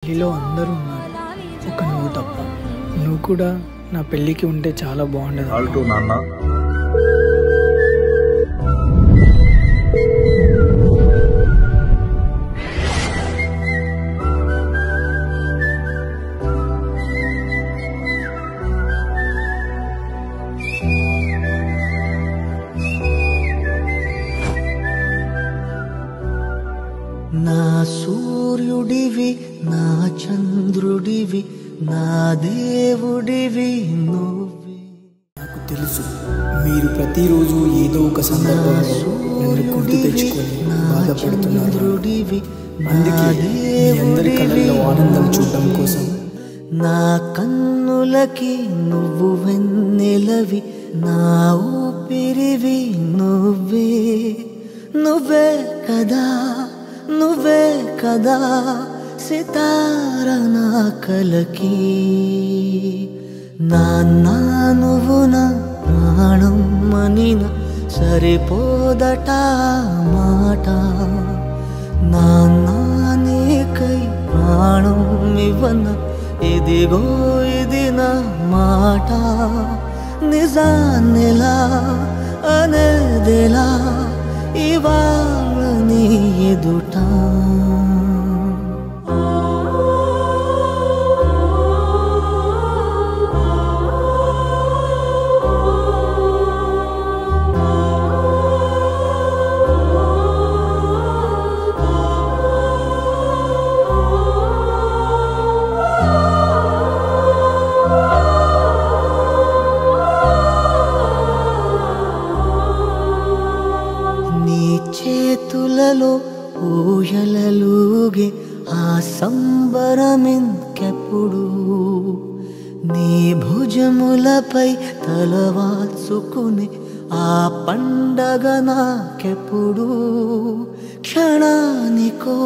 పెళ్లిలో అందరూ ఉన్నారు, ఒక నువ్వు తప్ప. నువ్వు కూడా నా పెళ్ళికి ఉంటే చాలా బాగుండేది. నా సూర్యుడివి, నా చంద్రుడివి, నా దేవుడివి నువ్వే. నాకు తెలుసు మీరు ప్రతిరోజు ఏదో ఒక సందర్భంలో నన్ను గుర్తు తెచ్చుకొని బాధపడుతున్నారు. అందుకే మీ అందరి కళ్ళల్లో ఆనందం చూడడం కోసం నా కన్నులకి నువ్వు వెన్నెలవి, నా ఊపిరివి నువ్వే. నువ్వే కదా, నువ్వే కదా సితార నా కలకి. నాన్నా నువ్వు నా ప్రాణం మనిన సరిపోదట మాట. నాన్నా నీకై ప్రాణం ఇవ్వన ఇదిగో ఇది నా మాట. నిజాన్నిలా అనేదిలా ఇవాళ నీ ఎదుట. చేతులలో ఊయలలుగే ఆ సంబరమింకెప్పుడు, నీ భుజములపై తలవాల్చుకుని ఆ పండగ నాకెప్పుడు. క్షణానికో